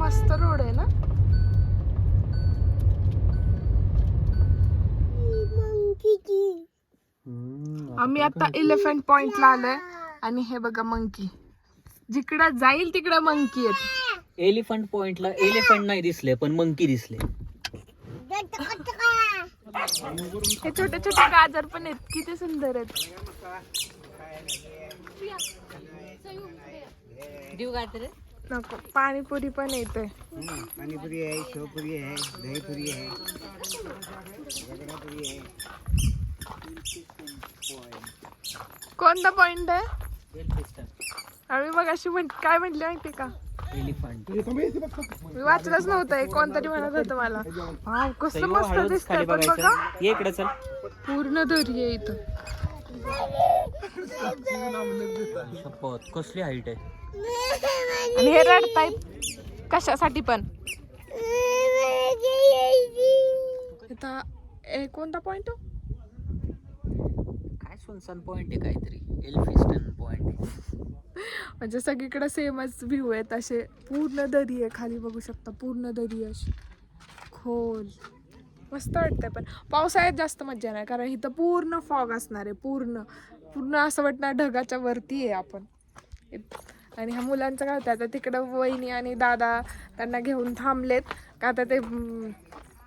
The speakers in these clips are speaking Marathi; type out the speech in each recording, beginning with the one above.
मस्त रोड आहे ना. आम्ही आता एलिफंट पॉइंटला आलोय आणि हे बघा मंकी. जिकडं जाईल तिकडं मंकी आहेत. एलिफंट पॉइंटला एलिफंट नाही दिसले पण मंकी दिसले. हे छोटे छोटे गाजर पण आहेत, किती सुंदर आहेत. देऊ गाजर नको, पाणीपुरी पण येते. पानीपुरी है, शेवपुरी है, दहीपुरी है, रगडापुरी है. कोणता पॉइंट आहे? आम्ही बघ अशी काय म्हटली माहिती का? एलिफंट. मी वाचलंच नव्हतं, कोणतरी म्हणत होतं मला. वाव, कसं मस्त दिसतंय पण बघा. ये इकडे चल. पूर्ण दरी आहे इथं. शपथ कसली हाईट आहे. आणि हे रडतायत कशासाठी पण. इथं कोणता पॉइंट? काय सुनसान पॉइंट आहे काहीतरी. Elphinstone point. म्हणजे सगळीकडे सेमच व्ह्यू आहेत असे. पूर्ण दरी आहे खाली, बघू शकता. पूर्ण दरी आहे अशी खोल. मस्त वाटतंय पण पावसाळ्यात जास्त मजा नाही, कारण इथं पूर्ण फॉग असणार आहे. पूर्ण पूर्ण असं वाटणार ढगाच्या वरती आहे आपण. आणि ह्या मुलांचं काय होतं, आता तिकडं वहिनी आणि दादा त्यांना घेऊन थांबलेत का. आता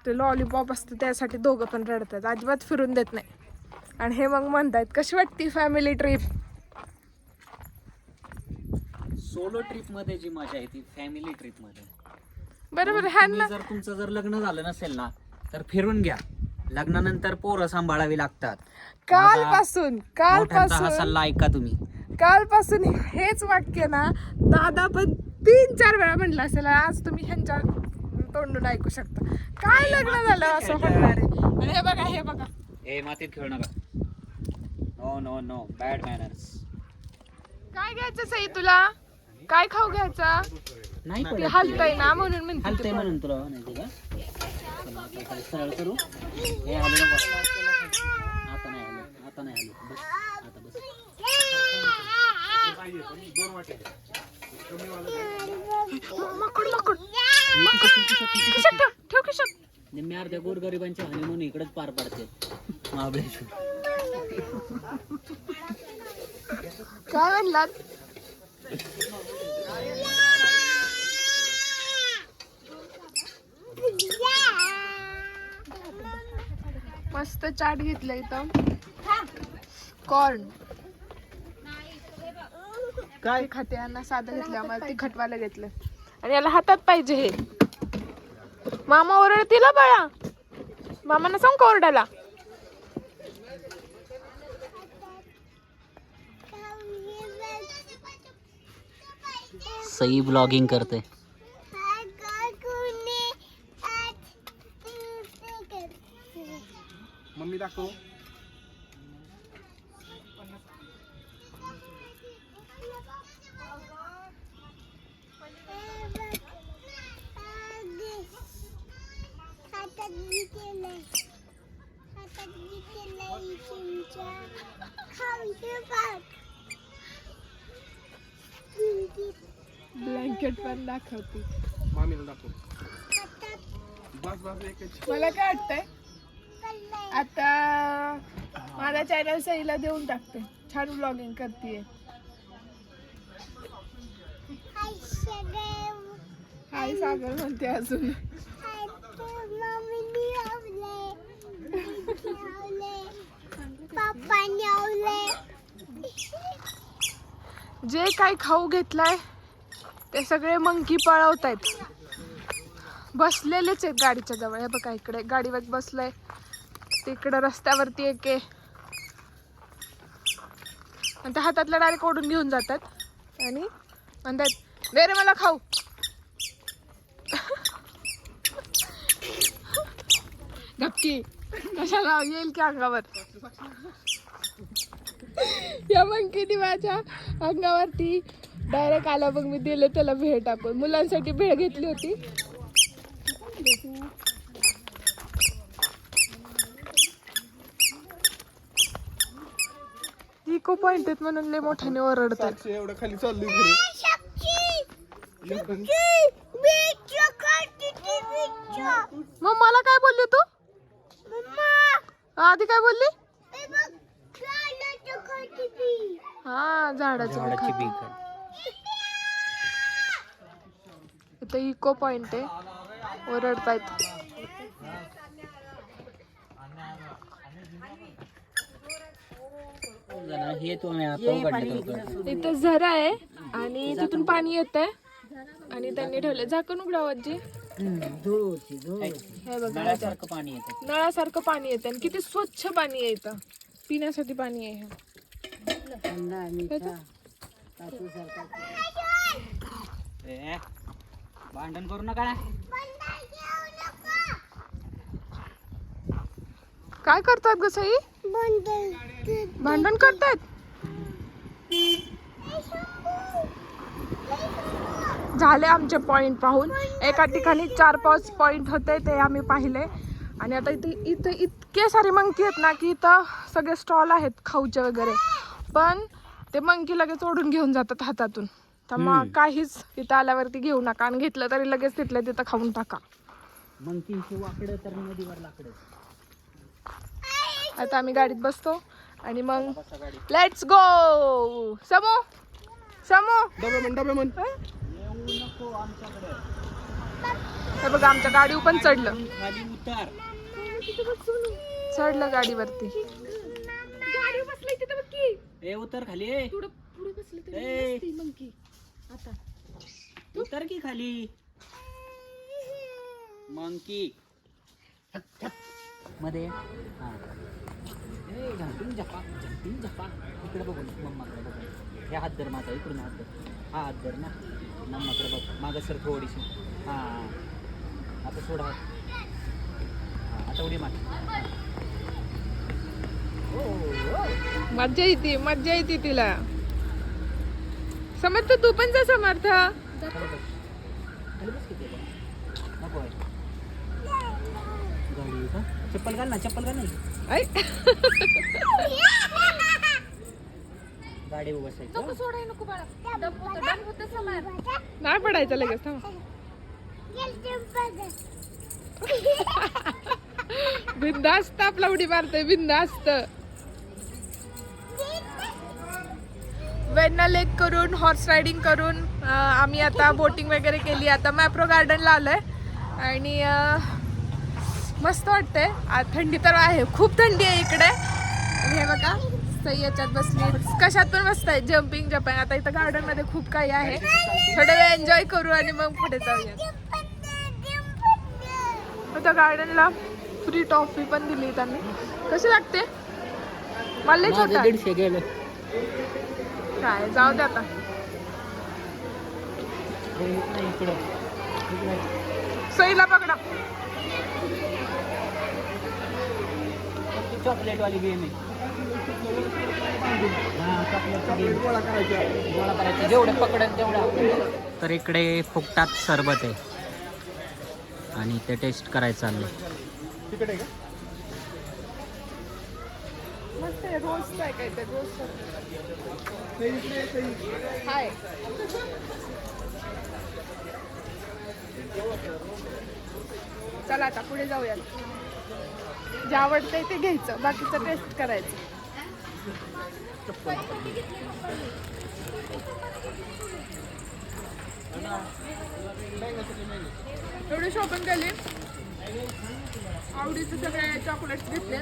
ते लॉलीपॉप असतं त्यासाठी दोघं पण रडतात, अजिबात फिरून देत नाही. आणि हे मग म्हणतायत कशी वाटती फॅमिली ट्रिप. सोलो ट्रिप मध्ये जी मजा आहे ती फॅमिली ट्रिप मध्ये. बरोबर. ह्यांना जर तुमचं जर लग्न झालं नसेल ना तर फिरून घ्या. लग्नानंतर पोरं सांभाळावी लागतात. कालपासून हा सल्ला ऐका तुम्ही. कालपासून हेच वाक्य ना दादा पण 3-4 वेळा म्हणलं असेल. आज तुम्ही ह्यांच्या तोंडून ऐकू शकता. काय लग्न झालं असं होणार आहे. आणि हे बघा ए मातीत खेळू नका. No no no, bad manners. काय घ्यायचं सई तुला? काय खाऊ घ्यायचा? नाही ते हलतय ना म्हणून म्हणते हलतंय ती. म्हणून तुला नाही का. सरळ करू. हे हलू नको. आता नाही हलू. आता नाही हलू. बस आता बस. मकड खिशात ठेव खिशात. निम्म्या अर्ध्या गोरगरिबांच्या हनीमून इकडेच पार पडते महाबळेश्वर. काय म्हणलात? मस्त चाट घेतलं इथं. कॉर्न काय खाते यांना साधं घेतलं, आम्हाला तिखटवालं घेतलं. आणि याला हातात पाहिजे हे. मामा ओरडतील बाळा. मामांना सांग का ओरडायला. सई ब्लॉगिंग करते. मम्मी दाखव. ब्लँकेट पण दाखवते. मामीला दाखव. बस एकच. मला काय वाटतंय आता माझा चॅनल सईला देऊन टाकते. छान ब्लॉगिंग करते. हाय सागर म्हणते अजून. जे काही खाऊ घेतलाय ते सगळे मंकी पळवतायत. बसलेलेच आहेत गाडीच्या जवळ. हे बघा इकडे गाडीवर बसलंय. तिकडं रस्त्यावरती एक आहे. आणि त्या हातातला डायरेक्ट ओढून घेऊन जातात आणि म्हणतात दे रे मला खाऊ. धपकी कशाला येईल की अंगावर. या मंकीने माझ्या अंगावरती डायरेक्ट आला. मग मी दिले त्याला भेळ टाकून. मुलांसाठी भेळ घेतली होती. इको पॉइंट आहेत म्हणून लय मोठ्याने ओरडतात. एवढं खाली चालली. आधी काय बोलली? हा झाडाची झाडाची बी बी खाते. खाते. इथं इको पॉइंट आहे. ओरडतायत. हे तो आम्ही आता उघडलं. इथं झरा आहे आणि तिथून पाणी येत आहे आणि त्यांनी ठेवलं. झाकण उघडावं आजी. हे बघा नळासारखं पाणी येतं. नळासारखं पाणी येतं आणि किती स्वच्छ पाणी आहे इथं. पिण्यासाठी पाणी आहे हे. भांडण करू नका. काय करतात ग सई? भांडण करतायत. झाले आमचे पॉइंट पाहून. एका ठिकाणी 4-5 पॉइंट होते ते आम्ही पाहिले आणि आता इथे इतके सारे मंकी आहेत ना की इथं सगळे स्टॉल आहेत खाऊचे वगैरे, पण ते मंकी लगेच ओढून घेऊन जातात हातातून. त्यामुळे काहीच इथं आल्यावरती घेऊ नका आणि घेतलं तरी लगेच तिथल्या तिथं खाऊन टाका. मंकीचे वाकडं तर नदीवर लाकडं. आता आम्ही गाडीत बसतो आणि मग लेट्स गो. समू हे बघा आमच्या गाडी पण चढलं. खाली उतार. चढलं गाडीवरती. ए उतर खाली. उतर की खाली. मंकी मध्ये. हा झंपिंग झपाक. इकडे बघून मम्माकडे बघून. हे हात धर माझा. इकडून हात धर. हा हात धर ना. मम्माकडे बघ. मागं सर थोडीशी. हा आता सोडा हात. हा आता उडी मार. मज्जा येते तिला. समर्थ तू पण जा. समर्थ नको आहे. गाडी का? चप्पल घाल ना. ऐ. गाडी बसायचं. नाही पडायचं लगेच. थांब. बिंदास्त आपला उडी मारतोय. बिंदास्त. वेण्णा लेक करून हॉर्स रायडिंग करून आम्ही आता बोटिंग वगैरे केली. आता मॅप्रो गार्डनला आलोय आणि मस्त वाटतंय. आज थंडी तर आहे. खूप थंडी आहे इकडे. हे बघा सई याच्यात बसली. कशात पण मस्त आहे. Jumping Japan. आता इथं गार्डन मध्ये खूप काही आहे. थोडा वेळ एन्जॉय करू आणि मग पुढे जाऊया. आता गार्डनला फ्री टॉफी पण दिली त्यांनी. कशी लागते? मला छोटा 150 गेलं. काय जाऊ दे आता. सईला पकडा. चॉकलेट वाली गेम आहे. गोळा करायचं. जेवढे पकडेल तेवढं. तर इकडे फुकटात सरबत आहे आणि ते टेस्ट करायचं चाललंय. तिकडे का? मस्त आहे. रोज काय काय ते रोज हाय. चला आता पुढे जाऊया. जे आवडतंय ते घ्यायचं. बाकीचं टेस्ट करायचं. एवढी शॉपिंग केली. आवडीचे सगळे चॉकलेट्स घेतले.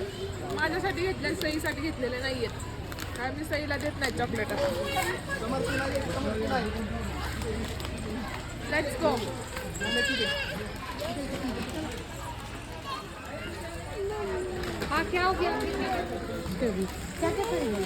माझ्यासाठी घेतले. सईसाठी घेतलेले नाहीयेत. काय मी सईला देत नाही चॉकलेट. Let's go. हाँ क्या हो गया? क्या क्या करेंगे?